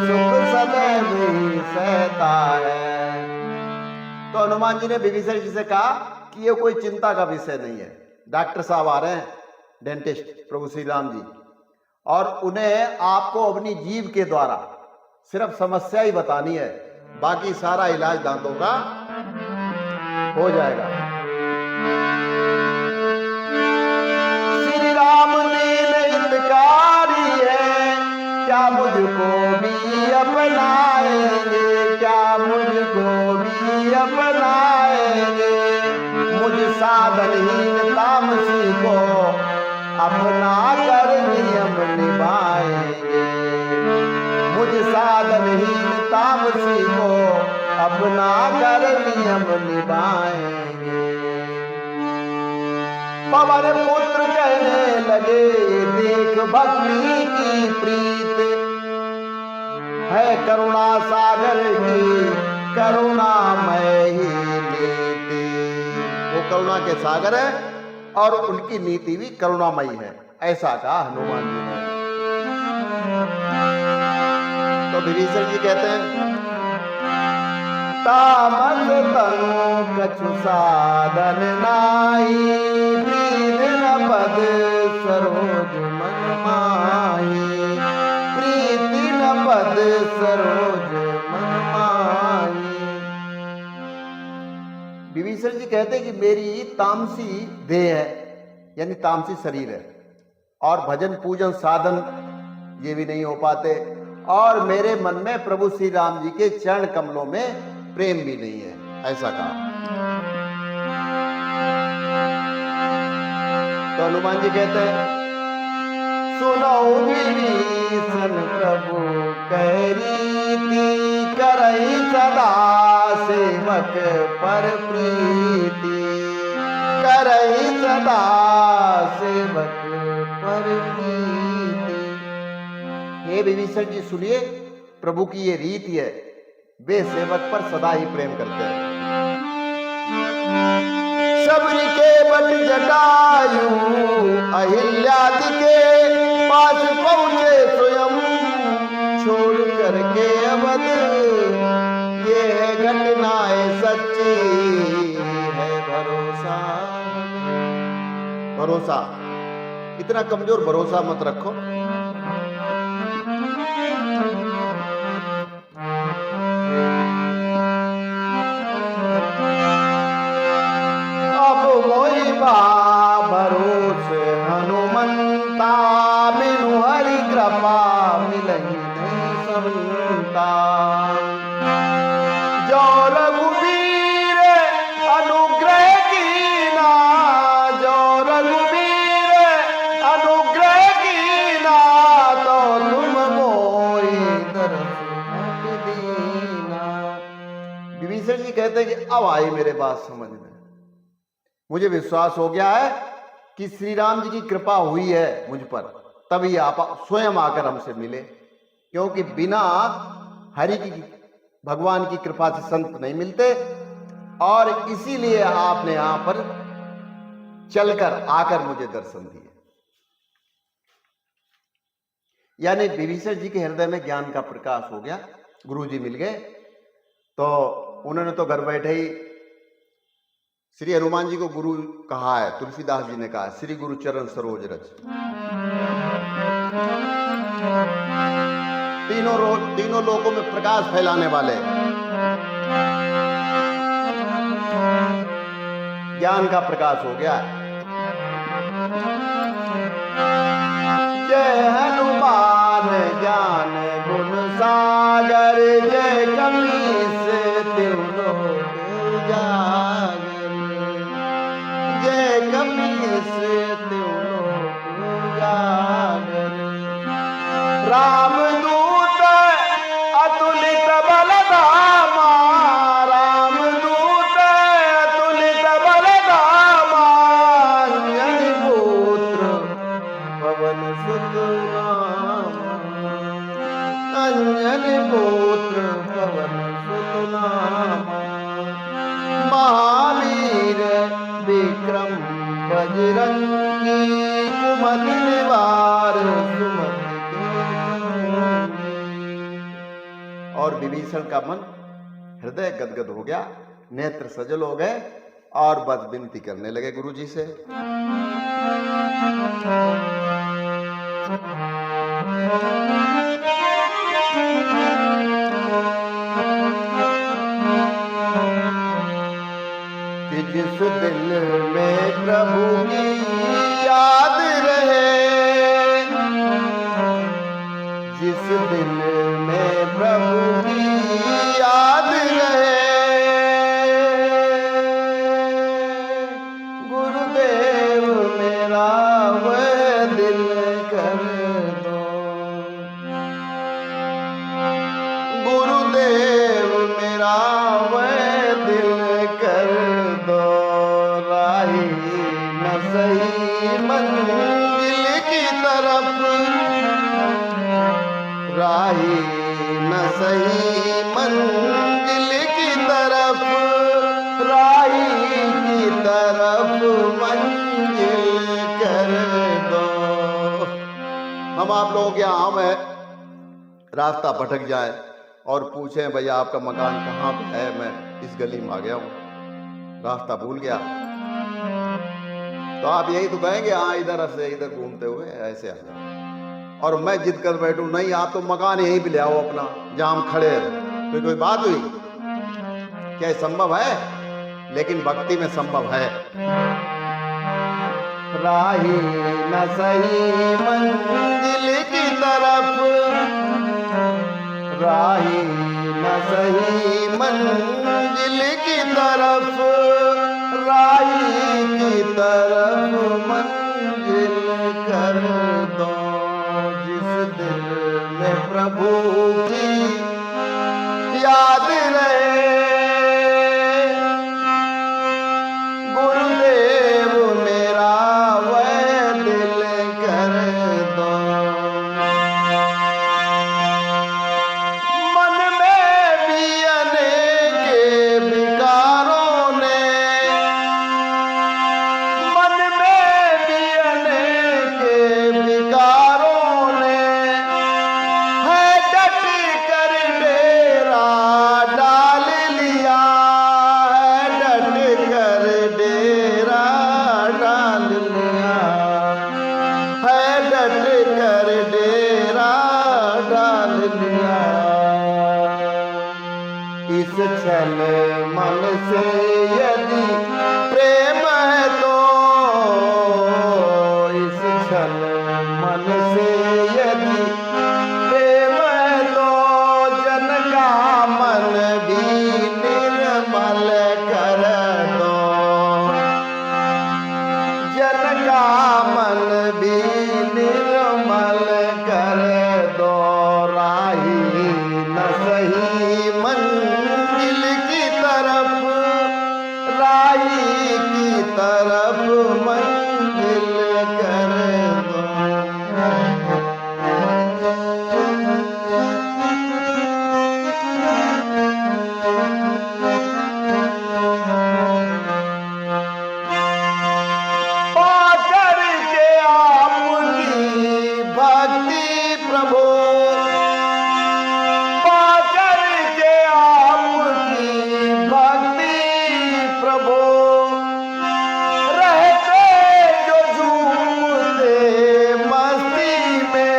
सुख सदैव ही सहता है। तो हनुमान जी ने विभीषण जी से कहा कि ये कोई चिंता का विषय नहीं है। डॉक्टर साहब आ रहे हैं, डेंटिस्ट प्रभु श्री राम जी, और उन्हें आपको अपनी जीभ के द्वारा सिर्फ समस्या ही बतानी है, बाकी सारा इलाज दांतों का हो जाएगा। श्री राम लीन हितकारी है, क्या मुझको भी अपनाएंगे, क्या मुझको भी अपनाएंगे। मुझ साधनहीन तामसी को अपना कर नियम निभाएंगे, मुझ साधनहीन तामसी को अपना कर नियम निभाएंगे। पवन पुत्र कहने लगे देख भक्ति की प्रीत है, करुणा सागर की करुणामय ही नीति। वो करुणा के सागर है और उनकी नीति भी करुणामयी है, ऐसा कहा हनुमान जी ने। तो विभीषण जी कहते हैं तामस तनु कछु साधन नाई, प्रीत न पद सरोज मन माही, प्रीति न पद सरोज मन माही। विभीषण जी कहते हैं कि मेरी तामसी देह है, यानी तामसी शरीर है, और भजन पूजन साधन ये भी नहीं हो पाते, और मेरे मन में प्रभु श्री राम जी के चरण कमलों में प्रेम भी नहीं है, ऐसा कहा। तो हनुमान जी कहते हैं सुनो विभीषण प्रभु कह रीति, करई सदा सेवक पर प्रीति, करई सदा सेवक पर प्रीति। हे विभीषण जी सुनिए, प्रभु की ये रीति है, वे सेवक पर सदा ही प्रेम करते हैं। सबरी के बट जटायु अहिल्यादि के पास पहुंचे स्वयं, छोड़ करके अवध ये है घटनाएं सच्ची है भरोसा। भरोसा, इतना कमजोर भरोसा मत रखो। भरोसे हनुमंता, बिनु हरि कृपा मिलहि नहीं संता। जो रघुवीर अनुग्रह कीना, जो रघुवीर अनुग्रह कीना, तो तुम मोहि दर्शन दीना। विभीषण जी कहते हैं कि अब आई मेरे बात समझ में, मुझे विश्वास हो गया है कि श्री राम जी की कृपा हुई है मुझ पर, तभी आप स्वयं आकर हमसे मिले, क्योंकि बिना हरि की भगवान की कृपा से संत नहीं मिलते, और इसीलिए आपने यहां पर चलकर आकर मुझे दर्शन दिए। यानी विभीषण जी के हृदय में ज्ञान का प्रकाश हो गया, गुरु जी मिल गए, तो उन्होंने तो घर बैठे ही श्री हनुमान जी को गुरु कहा है, तुलसीदास जी ने कहा है, श्री गुरु चरण सरोज रज। तीनों लोकों में प्रकाश फैलाने वाले, ज्ञान का प्रकाश हो गया। जय हनुमान ज्ञान गुण सागर, जय कपीस तिरु लोक उजागर, जय कपीस तिरु लोक उजागर। रामदूत अतुलित बल धामा, रामदूत अतुलित बल धामा, अंजनी पुत्र पवन सुत नामा, अंजनी पुत्र पवन सुत नामा। महावीर विक्रम बजरंगी, कुमति निवार सुमति के संगी। विभीषण का मन हृदय गदगद हो गया, नेत्र सजल हो गए और बस विनती करने लगे गुरु जी से। कि जिस दिल में प्रभु की याद रहे, जिस दिल में प्रभु की याद रहे, गुरुदेव मेरा वह दिल कर दो, गुरुदेव मेरा वह दिल कर दो, राही न सही मंजिल की तरफ, राही न सही मंजिल की तरफ, राही की तरफ मंजिल कर दो। हम आप लोगों के यहाँ आम है, रास्ता भटक जाए और पूछें भैया आपका मकान कहाँ पे है, मैं इस गली में आ गया हूँ, रास्ता भूल गया, तो आप यही तो कहेंगे हाँ इधर से इधर घूमते हुए ऐसे आ जाओ। और मैं जिद कर बैठूं नहीं आप तो मकान यहीं पे ले आओ अपना जहां हम खड़े हैं, तो कोई बात हुई क्या? ये संभव है? लेकिन भक्ति में संभव है। राही न सही मंजिल की तरफ, राही न सही मंजिल की तरफ, राही की तरफ मंजिल कर दो, जिस दिल में प्रभु की याद रहे, गुरुदेव मेरा वह दिल कर दो। मन में भी अनेक विकारों ने, मन में भी अनेक विकारों ने, है डट कर डेरा डाल लिया, है डट कर डेरा डाल लिया, है डट कर डेरा डाल लिया। इस छल मन से यदि प्रेम है तो, इस छल मन से यदि प्रेम है तो, जन का मन भी निर्मल कर दो, जन का मन भी निर्मल कर दो, राही न सही मंजिल की तरफ, राही की तरफ मंजिल कर दो। पाकर के आपकी भक्ति प्रभु, पाकर के आपकी भक्ति प्रभु, रहते जो झूमते मस्ती में,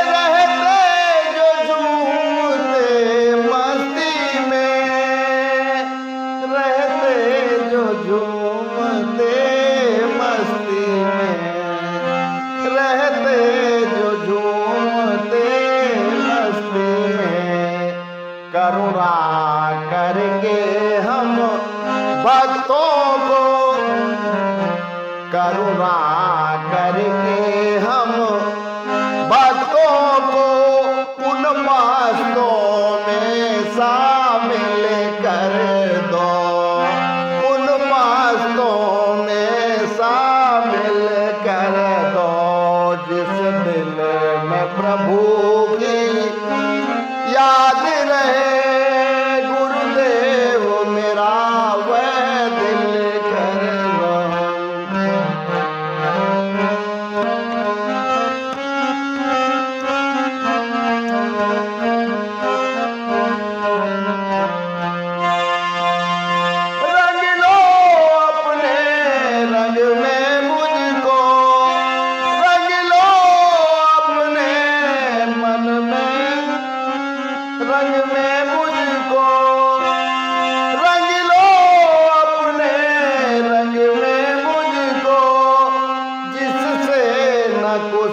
रहते जो झूमते मस्ती में, रहते जो झूमते मस्ती में, रहते जो झूमते मस्ती में, करुणा करके हम भक्तों को, करुणा करके हम भक्तों को उन मस्तों में शामिल कर दो, उन मस्तों में शामिल कर दो, जिस दिल में प्रभु की याद रहे, गुरुदेव मेरा वह दिल कर दो।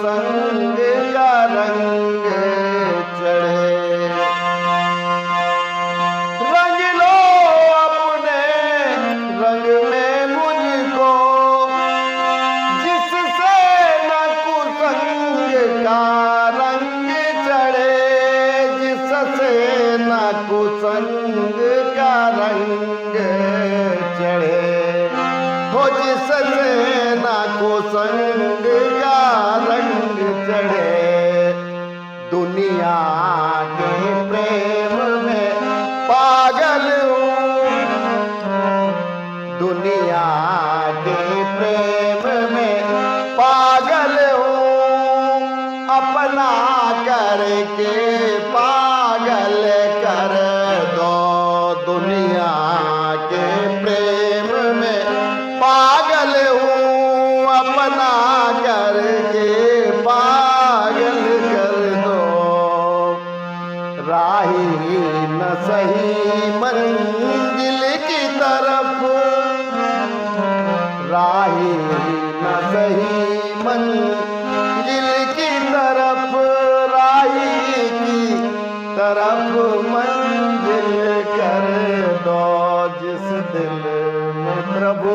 संग का रंग चढ़े। रंग लो अपने रंग में मुझको, जिससे न कुसंग का रंग चढ़े, जिससे न कुसंग का रंग चढ़े, हो जिससे न कुसंग का रंग चढ़े। दुनिया के प्रेम में पागल हूँ, दुनिया के प्रेम में पागल हूँ, अपना करके पागल कर दो। दुनिया के प्रेम में पागल हूँ, अपना करके पागल कर दो। राही न सही मंजिल की तरफ, राही न सही मंजिल की तरफ, राही की तरफ मंजिल कर दो। जिस दिल में प्रभु